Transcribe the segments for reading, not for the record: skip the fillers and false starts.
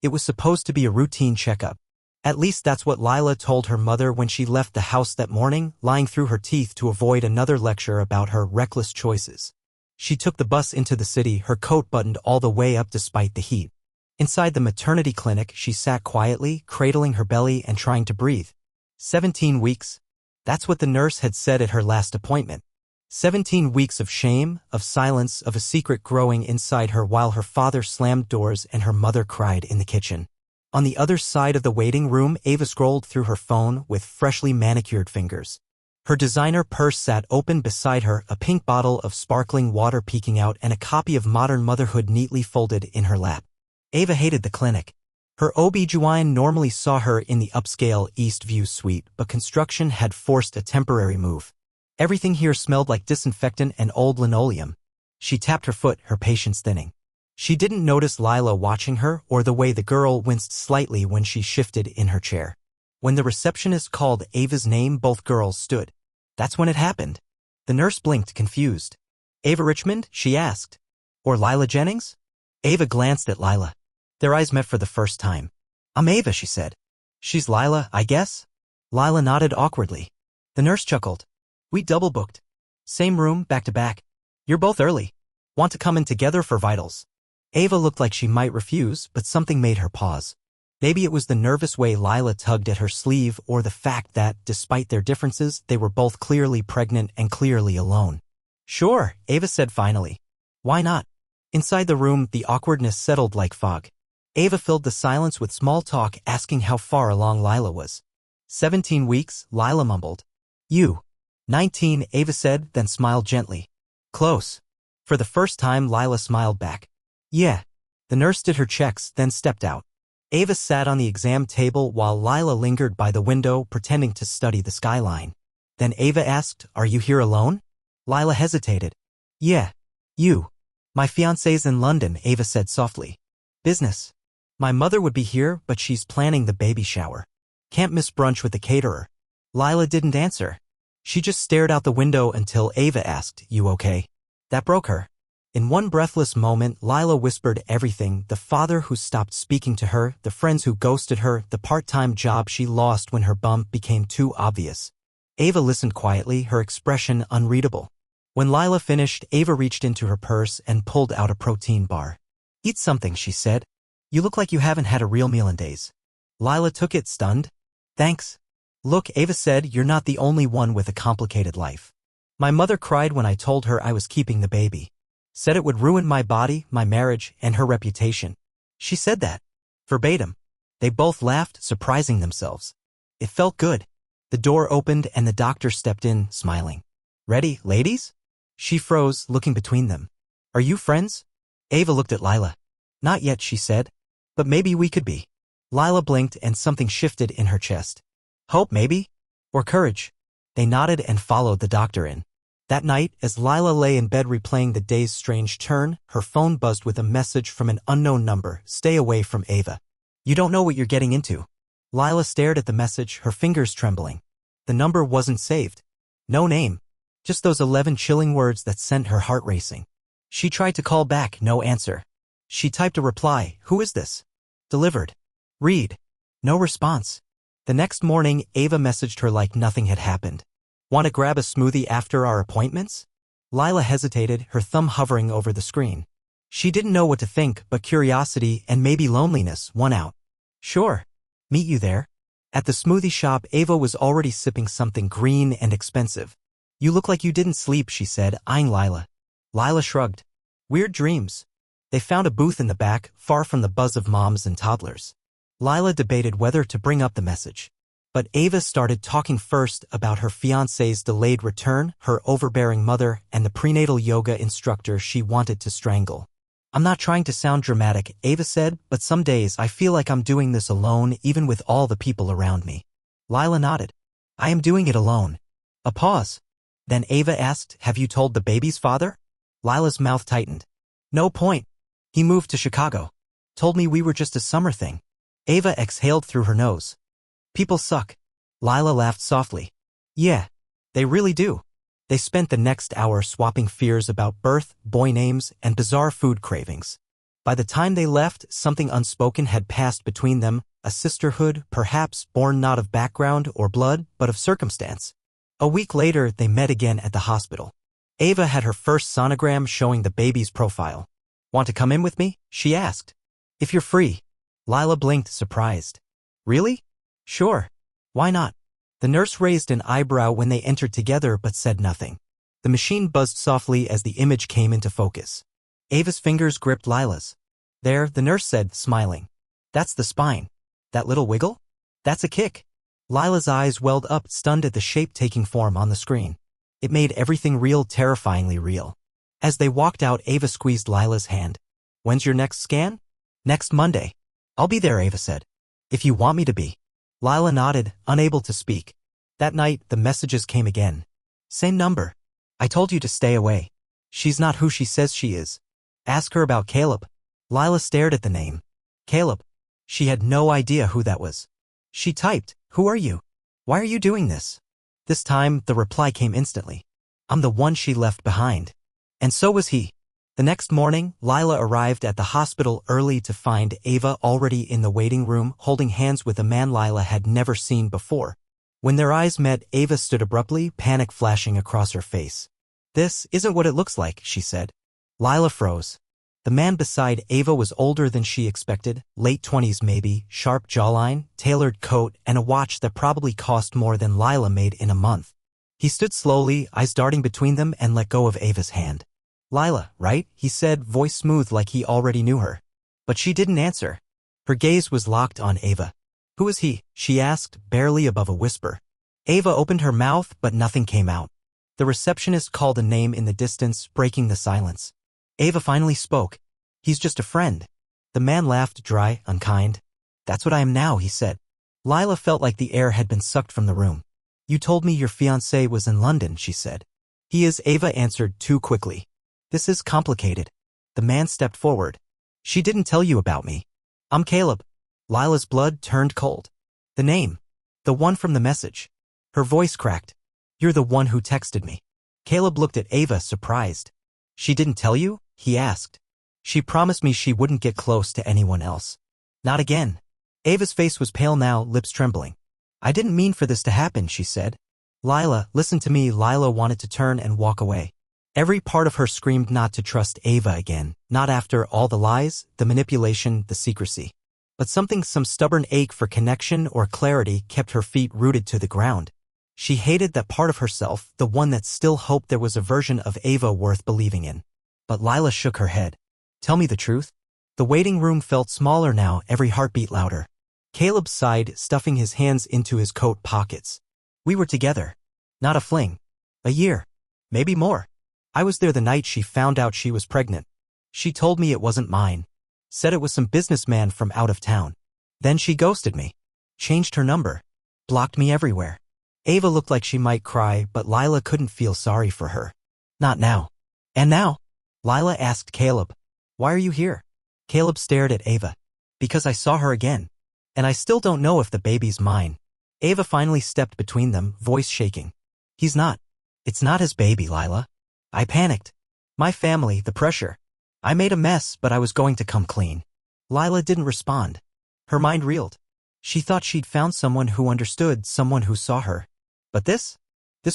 It was supposed to be a routine checkup. At least that's what Lila told her mother when she left the house that morning, lying through her teeth to avoid another lecture about her reckless choices. She took the bus into the city, her coat buttoned all the way up despite the heat. Inside the maternity clinic, she sat quietly, cradling her belly and trying to breathe. 17 weeks. That's what the nurse had said at her last appointment. 17 weeks of shame, of silence, of a secret growing inside her while her father slammed doors and her mother cried in the kitchen. On the other side of the waiting room, Ava scrolled through her phone with freshly manicured fingers. Her designer purse sat open beside her, a pink bottle of sparkling water peeking out and a copy of Modern Motherhood neatly folded in her lap. Ava hated the clinic. Her OB-GYN normally saw her in the upscale East View suite, but construction had forced a temporary move. Everything here smelled like disinfectant and old linoleum. She tapped her foot, her patience thinning. She didn't notice Lila watching her or the way the girl winced slightly when she shifted in her chair. When the receptionist called Ava's name, both girls stood. That's when it happened. The nurse blinked, confused. "Ava Richmond?" she asked. "Or Lila Jennings?" Ava glanced at Lila. Their eyes met for the first time. "I'm Ava," she said. "She's Lila, I guess?" Lila nodded awkwardly. The nurse chuckled. "We double-booked. Same room, back to back. You're both early. Want to come in together for vitals?" Ava looked like she might refuse, but something made her pause. Maybe it was the nervous way Lila tugged at her sleeve or the fact that, despite their differences, they were both clearly pregnant and clearly alone. "Sure," Ava said finally. "Why not?" Inside the room, the awkwardness settled like fog. Ava filled the silence with small talk, asking how far along Lila was. 17 weeks, Lila mumbled. "You." 19, Ava said, then smiled gently. "Close." For the first time, Lila smiled back. "Yeah." The nurse did her checks, then stepped out. Ava sat on the exam table while Lila lingered by the window, pretending to study the skyline. Then Ava asked, "Are you here alone?" Lila hesitated. "Yeah. You." "My fiancé's in London," Ava said softly. "Business. My mother would be here, but she's planning the baby shower. Can't miss brunch with the caterer." Lila didn't answer. She just stared out the window until Ava asked, "You okay?" That broke her. In one breathless moment, Lila whispered everything: the father who stopped speaking to her, the friends who ghosted her, the part-time job she lost when her bump became too obvious. Ava listened quietly, her expression unreadable. When Lila finished, Ava reached into her purse and pulled out a protein bar. "Eat something," she said. "You look like you haven't had a real meal in days." Lila took it, stunned. "Thanks." "Look," Ava said, "you're not the only one with a complicated life. My mother cried when I told her I was keeping the baby. Said it would ruin my body, my marriage, and her reputation." She said that. Verbatim. They both laughed, surprising themselves. It felt good. The door opened and the doctor stepped in, smiling. "Ready, ladies?" She froze, looking between them. "Are you friends?" Ava looked at Lila. "Not yet," she said. "But maybe we could be." Lila blinked and something shifted in her chest. "Hope, maybe? Or courage?" They nodded and followed the doctor in. That night, as Lila lay in bed replaying the day's strange turn, her phone buzzed with a message from an unknown number: "Stay away from Ava. You don't know what you're getting into." Lila stared at the message, her fingers trembling. The number wasn't saved. No name. Just those 11 chilling words that sent her heart racing. She tried to call back, no answer. She typed a reply: "Who is this?" Delivered. Read. No response. The next morning, Ava messaged her like nothing had happened. "Want to grab a smoothie after our appointments?" Lila hesitated, her thumb hovering over the screen. She didn't know what to think, but curiosity and maybe loneliness won out. "Sure. Meet you there." At the smoothie shop, Ava was already sipping something green and expensive. "You look like you didn't sleep," she said, eyeing Lila. Lila shrugged. "Weird dreams." They found a booth in the back, far from the buzz of moms and toddlers. Lila debated whether to bring up the message. But Ava started talking first about her fiancé's delayed return, her overbearing mother, and the prenatal yoga instructor she wanted to strangle. "I'm not trying to sound dramatic," Ava said, "but some days I feel like I'm doing this alone, even with all the people around me." Lila nodded. "I am doing it alone." A pause. Then Ava asked, "Have you told the baby's father?" Lila's mouth tightened. "No point. He moved to Chicago. Told me we were just a summer thing." Ava exhaled through her nose. "People suck." Lila laughed softly. "Yeah, they really do." They spent the next hour swapping fears about birth, boy names, and bizarre food cravings. By the time they left, something unspoken had passed between them, a sisterhood, perhaps born not of background or blood, but of circumstance. A week later, they met again at the hospital. Ava had her first sonogram showing the baby's profile. "Want to come in with me?" she asked. "If you're free." Lila blinked, surprised. "Really?" "Sure. Why not?" The nurse raised an eyebrow when they entered together but said nothing. The machine buzzed softly as the image came into focus. Ava's fingers gripped Lila's. "There," the nurse said, smiling. "That's the spine. That little wiggle? That's a kick." Lila's eyes welled up, stunned at the shape taking form on the screen. It made everything real, terrifyingly real. As they walked out, Ava squeezed Lila's hand. "When's your next scan?" "Next Monday." "I'll be there," Ava said. "If you want me to be." Lila nodded, unable to speak. That night, the messages came again. "Same number. I told you to stay away. She's not who she says she is. Ask her about Caleb." Lila stared at the name. Caleb. She had no idea who that was. She typed, "Who are you? Why are you doing this?" This time, the reply came instantly. "I'm the one she left behind." And so was he. The next morning, Lila arrived at the hospital early to find Ava already in the waiting room, holding hands with a man Lila had never seen before. When their eyes met, Ava stood abruptly, panic flashing across her face. "This isn't what it looks like," she said. Lila froze. The man beside Ava was older than she expected, late 20s maybe, sharp jawline, tailored coat, and a watch that probably cost more than Lila made in a month. He stood slowly, eyes darting between them, and let go of Ava's hand. "Lila, right?" he said, voice smooth like he already knew her. But she didn't answer. Her gaze was locked on Ava. "Who is he?" she asked, barely above a whisper. Ava opened her mouth, but nothing came out. The receptionist called a name in the distance, breaking the silence. Ava finally spoke. "He's just a friend." The man laughed, dry, unkind. "That's what I am now," he said. Lila felt like the air had been sucked from the room. "You told me your fiancé was in London," she said. "He is," Ava answered too quickly. "This is complicated." The man stepped forward. "She didn't tell you about me." "I'm Caleb." Lila's blood turned cold. "The name. The one from the message." Her voice cracked. "You're the one who texted me." Caleb looked at Ava, surprised. "She didn't tell you?" he asked. "She promised me she wouldn't get close to anyone else." "Not again." Ava's face was pale now, lips trembling. "I didn't mean for this to happen," she said. "Lila, listen to me." Lila wanted to turn and walk away. Every part of her screamed not to trust Ava again, not after all the lies, the manipulation, the secrecy. But some stubborn ache for connection or clarity kept her feet rooted to the ground. She hated that part of herself, the one that still hoped there was a version of Ava worth believing in. But Lila shook her head. "Tell me the truth." The waiting room felt smaller now, every heartbeat louder. Caleb sighed, stuffing his hands into his coat pockets. "We were together. Not a fling. A year. Maybe more. I was there the night she found out she was pregnant. She told me it wasn't mine. Said it was some businessman from out of town. Then she ghosted me. Changed her number. Blocked me everywhere." Ava looked like she might cry, but Lila couldn't feel sorry for her. "Not now." "And now?" Lila asked Caleb. "Why are you here?" Caleb stared at Ava. "Because I saw her again. And I still don't know if the baby's mine." Ava finally stepped between them, voice shaking. "He's not. It's not his baby, Lila." I panicked. My family, the pressure. I made a mess, but I was going to come clean. Lila didn't respond. Her mind reeled. She thought she'd found someone who understood, someone who saw her. But this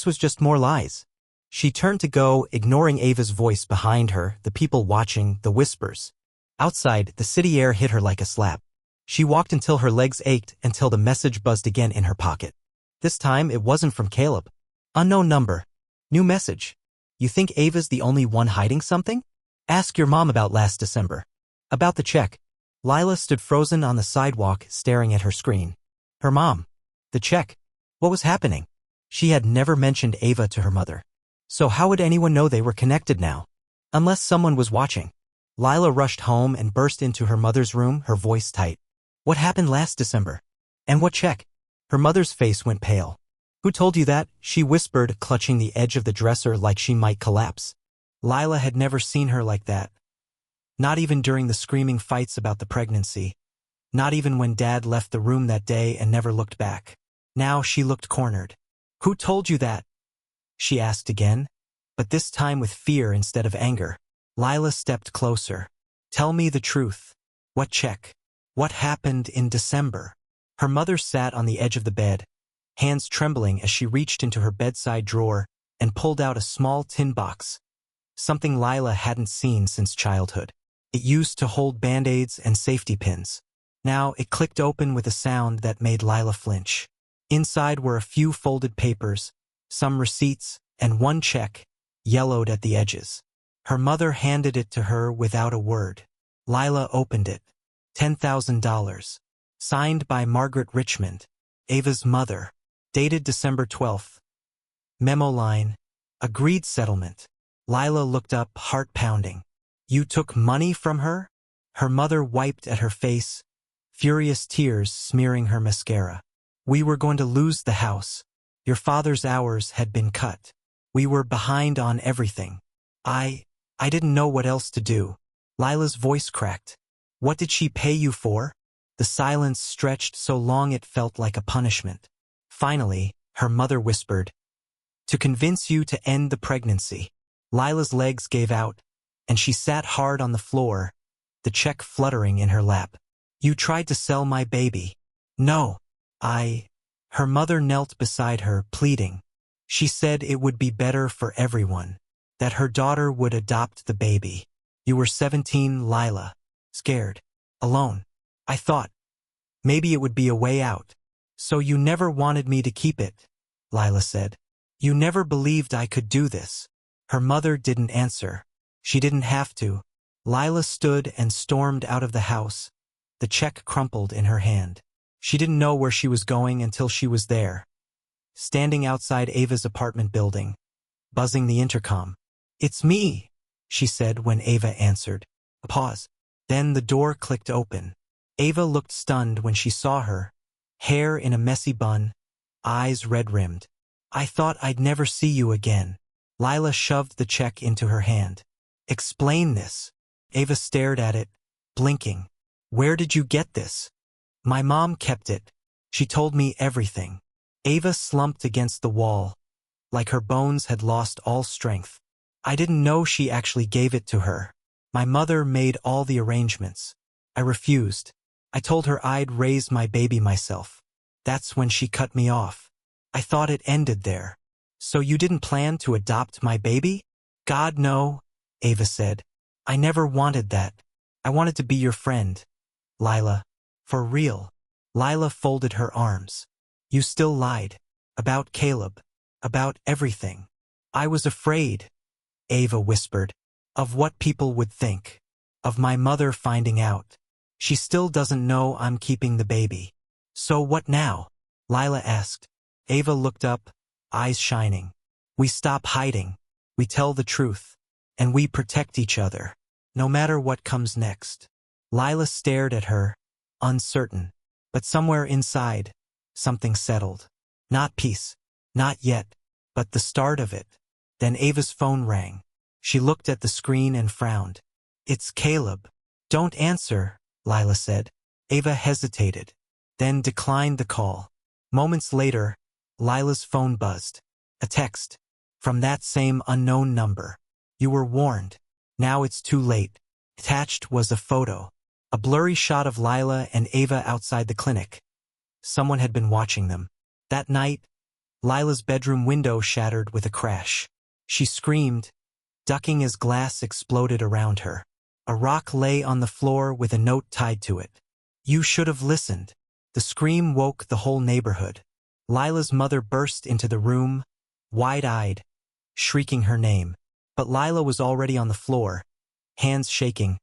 was just more lies. She turned to go, ignoring Ava's voice behind her, the people watching, the whispers. Outside, the city air hit her like a slap. She walked until her legs ached, until the message buzzed again in her pocket. This time, it wasn't from Caleb. Unknown number. New message. "You think Ava's the only one hiding something? Ask your mom about last December. About the check." Lila stood frozen on the sidewalk, staring at her screen. Her mom. The check. What was happening? She had never mentioned Ava to her mother. So how would anyone know they were connected now? Unless someone was watching. Lila rushed home and burst into her mother's room, her voice tight. "What happened last December? And what check?" Her mother's face went pale. "Who told you that?" she whispered, clutching the edge of the dresser like she might collapse. Lila had never seen her like that. Not even during the screaming fights about the pregnancy. Not even when Dad left the room that day and never looked back. Now she looked cornered. "Who told you that?" she asked again, but this time with fear instead of anger. Lila stepped closer. Tell me the truth. What check? What happened in December? Her mother sat on the edge of the bed, hands trembling as she reached into her bedside drawer and pulled out a small tin box, something Lila hadn't seen since childhood. It used to hold band-aids and safety pins. Now it clicked open with a sound that made Lila flinch. Inside were a few folded papers, some receipts, and one check, yellowed at the edges. Her mother handed it to her without a word. Lila opened it. $10,000. Signed by Margaret Richmond, Ava's mother. Dated December 12th. Memo line. Agreed settlement. Lila looked up, heart pounding. You took money from her? Her mother wiped at her face, furious tears smearing her mascara. We were going to lose the house. Your father's hours had been cut. We were behind on everything. I didn't know what else to do. Lila's voice cracked. What did she pay you for? The silence stretched so long it felt like a punishment. Finally, her mother whispered, to convince you to end the pregnancy. Lila's legs gave out, and she sat hard on the floor, the check fluttering in her lap. You tried to sell my baby. No. Her mother knelt beside her, pleading. She said it would be better for everyone, that her daughter would adopt the baby. You were 17, Lila. Scared. Alone. I thought maybe it would be a way out. So you never wanted me to keep it, Lila said. You never believed I could do this. Her mother didn't answer. She didn't have to. Lila stood and stormed out of the house, the check crumpled in her hand. She didn't know where she was going until she was there, standing outside Ava's apartment building, buzzing the intercom. It's me, she said when Ava answered. A pause. Then the door clicked open. Ava looked stunned when she saw her, hair in a messy bun, eyes red-rimmed. I thought I'd never see you again. Lila shoved the check into her hand. Explain this. Ava stared at it, blinking. Where did you get this? My mom kept it. She told me everything. Ava slumped against the wall, like her bones had lost all strength. I didn't know she actually gave it to her. My mother made all the arrangements. I refused. I told her I'd raise my baby myself. That's when she cut me off. I thought it ended there. So you didn't plan to adopt my baby? God, no, Ava said. I never wanted that. I wanted to be your friend. Lila. For real. Lila folded her arms. You still lied. About Caleb. About everything. I was afraid, Ava whispered, of what people would think. Of my mother finding out. She still doesn't know I'm keeping the baby. So what now? Lila asked. Ava looked up, eyes shining. We stop hiding. We tell the truth. And we protect each other. No matter what comes next. Lila stared at her, uncertain. But somewhere inside, something settled. Not peace. Not yet. But the start of it. Then Ava's phone rang. She looked at the screen and frowned. It's Caleb. Don't answer, Lila said. Ava hesitated, then declined the call. Moments later, Lila's phone buzzed. A text. From that same unknown number. You were warned. Now it's too late. Attached was a photo. A blurry shot of Lila and Ava outside the clinic. Someone had been watching them. That night, Lila's bedroom window shattered with a crash. She screamed, ducking as glass exploded around her. A rock lay on the floor with a note tied to it. You should have listened. The scream woke the whole neighborhood. Lila's mother burst into the room, wide-eyed, shrieking her name. But Lila was already on the floor, hands shaking,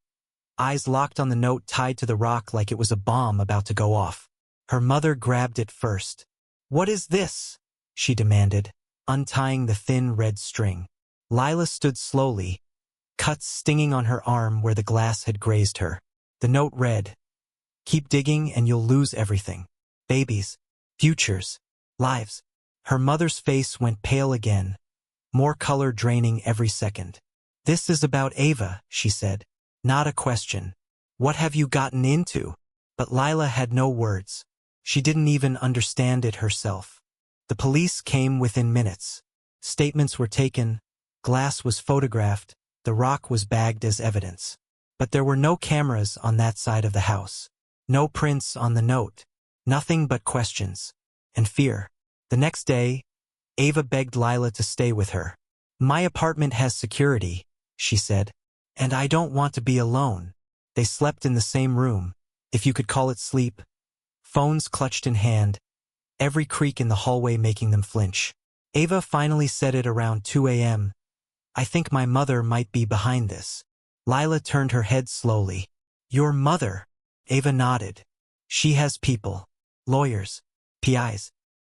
eyes locked on the note tied to the rock like it was a bomb about to go off. Her mother grabbed it first. What is this? She demanded, untying the thin red string. Lila stood slowly, cuts stinging on her arm where the glass had grazed her. The note read, keep digging and you'll lose everything. Babies, futures, lives. Her mother's face went pale again, more color draining every second. This is about Ava, she said. Not a question. What have you gotten into? But Lila had no words. She didn't even understand it herself. The police came within minutes. Statements were taken, glass was photographed, the rock was bagged as evidence. But there were no cameras on that side of the house. No prints on the note. Nothing but questions. And fear. The next day, Ava begged Lila to stay with her. "My apartment has security," she said. "And I don't want to be alone." They slept in the same room, if you could call it sleep. Phones clutched in hand, every creak in the hallway making them flinch. Ava finally said it around 2 a.m. "I think my mother might be behind this." Lila turned her head slowly. "Your mother?" Ava nodded. "She has people. Lawyers. PIs.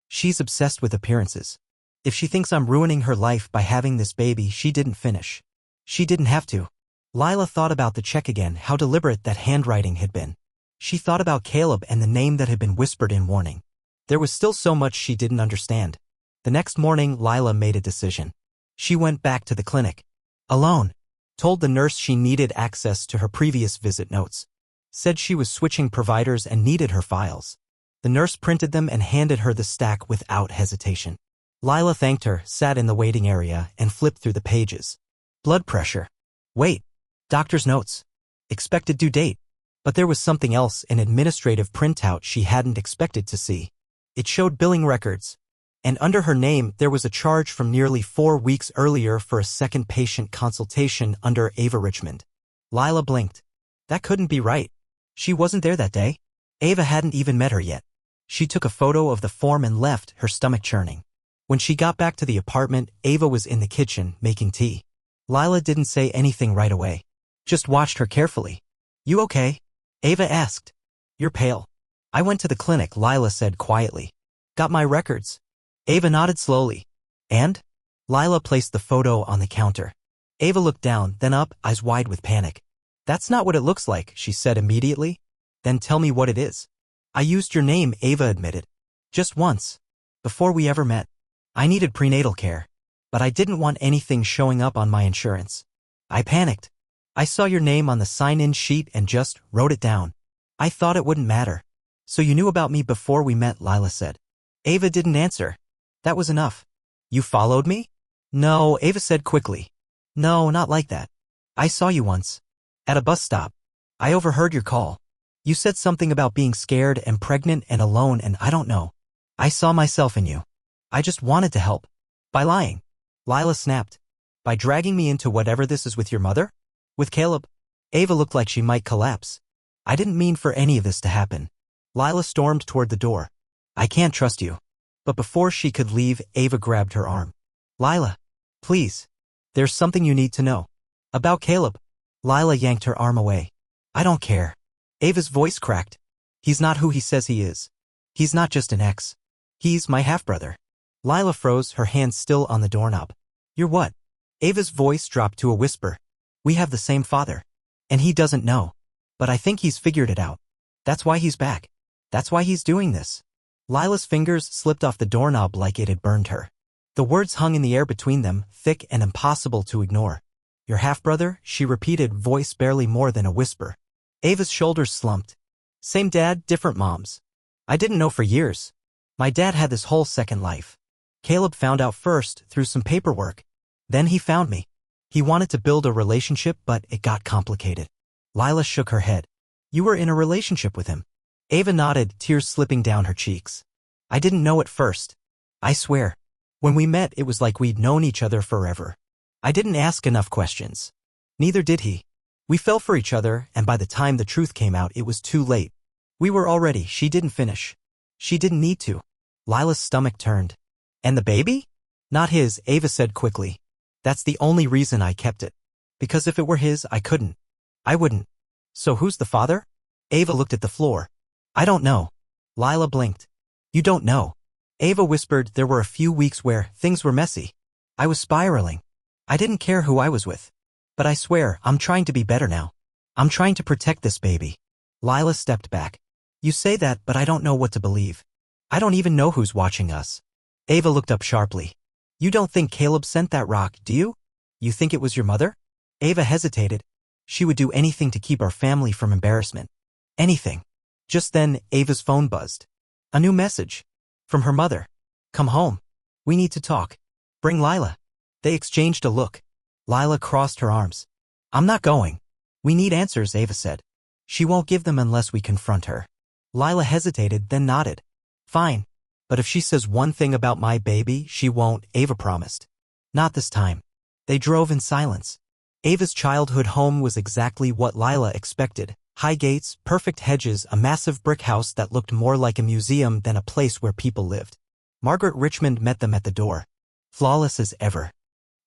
She's obsessed with appearances. If she thinks I'm ruining her life by having this baby, she didn't finish. She didn't have to." Lila thought about the check again, how deliberate that handwriting had been. She thought about Caleb and the name that had been whispered in warning. There was still so much she didn't understand. The next morning, Lila made a decision. She went back to the clinic. Alone. Told the nurse she needed access to her previous visit notes. Said she was switching providers and needed her files. The nurse printed them and handed her the stack without hesitation. Lila thanked her, sat in the waiting area, and flipped through the pages. Blood pressure. Wait. Doctor's notes. Expected due date. But there was something else, an administrative printout she hadn't expected to see. It showed billing records. And under her name, there was a charge from nearly 4 weeks earlier for a second patient consultation under Ava Richmond. Lila blinked. That couldn't be right. She wasn't there that day. Ava hadn't even met her yet. She took a photo of the form and left, her stomach churning. When she got back to the apartment, Ava was in the kitchen, making tea. Lila didn't say anything right away. Just watched her carefully. "You okay?" Ava asked. "You're pale." "I went to the clinic," Lila said quietly. "Got my records." Ava nodded slowly. "And?" Lila placed the photo on the counter. Ava looked down, then up, eyes wide with panic. "That's not what it looks like," she said immediately. "Then tell me what it is." "I used your name," Ava admitted. "Just once. Before we ever met. I needed prenatal care. But I didn't want anything showing up on my insurance. I panicked. I saw your name on the sign-in sheet and just wrote it down. I thought it wouldn't matter." "So you knew about me before we met," Lila said. Ava didn't answer. That was enough. "You followed me?" "No," Ava said quickly. "No, not like that. I saw you once. At a bus stop. I overheard your call. You said something about being scared and pregnant and alone, and I don't know. I saw myself in you. I just wanted to help." "By lying?" Lila snapped. "By dragging me into whatever this is with your mother? With Caleb?" Ava looked like she might collapse. "I didn't mean for any of this to happen." Lila stormed toward the door. "I can't trust you." But before she could leave, Ava grabbed her arm. "Lila, please. There's something you need to know. About Caleb." Lila yanked her arm away. "I don't care." Ava's voice cracked. "He's not who he says he is. He's not just an ex. He's my half-brother." Lila froze, her hand still on the doorknob. "You're what?" Ava's voice dropped to a whisper. "We have the same father. And he doesn't know. But I think he's figured it out. That's why he's back. That's why he's doing this." Lila's fingers slipped off the doorknob like it had burned her. The words hung in the air between them, thick and impossible to ignore. "Your half-brother?" she repeated, voice barely more than a whisper. Ava's shoulders slumped. "Same dad, different moms. I didn't know for years. My dad had this whole second life. Caleb found out first, through some paperwork. Then he found me. He wanted to build a relationship, but it got complicated." Lila shook her head. "You were in a relationship with him?" Ava nodded, tears slipping down her cheeks. "I didn't know at first. I swear. When we met, it was like we'd known each other forever. I didn't ask enough questions. Neither did he. We fell for each other, and by the time the truth came out, it was too late. We were all ready." She didn't finish. "She didn't need to." Lila's stomach turned. "And the baby?" "Not his," Ava said quickly. "That's the only reason I kept it. Because if it were his, I couldn't. I wouldn't." "So who's the father?" Ava looked at the floor. "I don't know." Lila blinked. "You don't know?" Ava whispered. "There were a few weeks where things were messy. I was spiraling. I didn't care who I was with. But I swear, I'm trying to be better now. I'm trying to protect this baby." Lila stepped back. "You say that, but I don't know what to believe. I don't even know who's watching us." Ava looked up sharply. "You don't think Caleb sent that rock, do you? You think it was your mother?" Ava hesitated. "She would do anything to keep our family from embarrassment. Anything." Just then, Ava's phone buzzed. A new message. From her mother. "Come home. We need to talk. Bring Lila." They exchanged a look. Lila crossed her arms. "I'm not going. We need answers, Ava said. She won't give them unless we confront her. Lila hesitated, then nodded. Fine. But if she says one thing about my baby, she won't, Ava promised. Not this time. They drove in silence. Ava's childhood home was exactly what Lila expected. High gates, perfect hedges, a massive brick house that looked more like a museum than a place where people lived. Margaret Richmond met them at the door. Flawless as ever.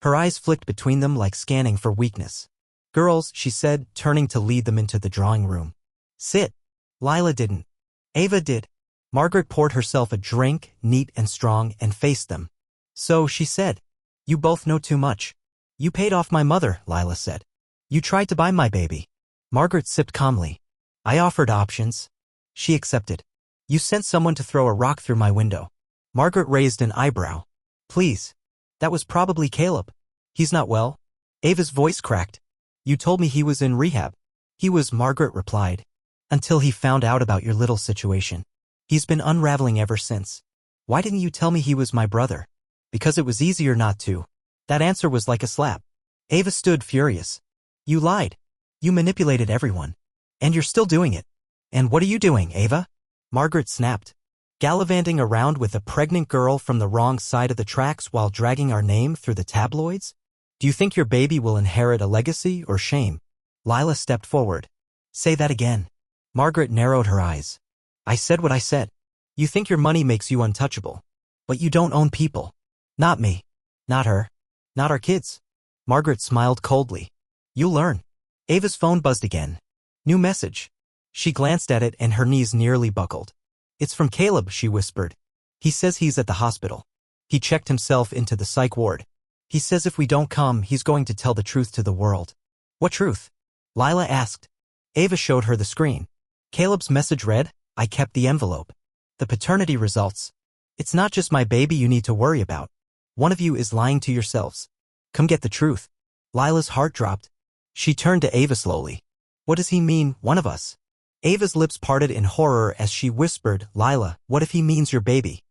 Her eyes flicked between them like scanning for weakness. Girls, she said, turning to lead them into the drawing room. Sit. Lila didn't. Ava did. Margaret poured herself a drink, neat and strong, and faced them. So, she said, you both know too much. You paid off my mother, Lila said. You tried to buy my baby. Margaret sipped calmly. I offered options. She accepted. You sent someone to throw a rock through my window. Margaret raised an eyebrow. Please. That was probably Caleb. He's not well. Ava's voice cracked. You told me he was in rehab. He was, Margaret replied. Until he found out about your little situation. He's been unraveling ever since. Why didn't you tell me he was my brother? Because it was easier not to. That answer was like a slap. Ava stood furious. You lied. You manipulated everyone. And you're still doing it. And what are you doing, Ava? Margaret snapped. Gallivanting around with a pregnant girl from the wrong side of the tracks while dragging our name through the tabloids? Do you think your baby will inherit a legacy or shame? Lila stepped forward. Say that again. Margaret narrowed her eyes. I said what I said. You think your money makes you untouchable. But you don't own people. Not me. Not her. Not our kids. Margaret smiled coldly. You'll learn. Ava's phone buzzed again. New message. She glanced at it and her knees nearly buckled. It's from Caleb, she whispered. He says he's at the hospital. He checked himself into the psych ward. He says if we don't come, he's going to tell the truth to the world. What truth? Lila asked. Ava showed her the screen. Caleb's message read, I kept the envelope. The paternity results. It's not just my baby you need to worry about. One of you is lying to yourselves. Come get the truth. Lila's heart dropped. She turned to Ava slowly. What does he mean, one of us? Ava's lips parted in horror as she whispered, Lila, what if he means your baby?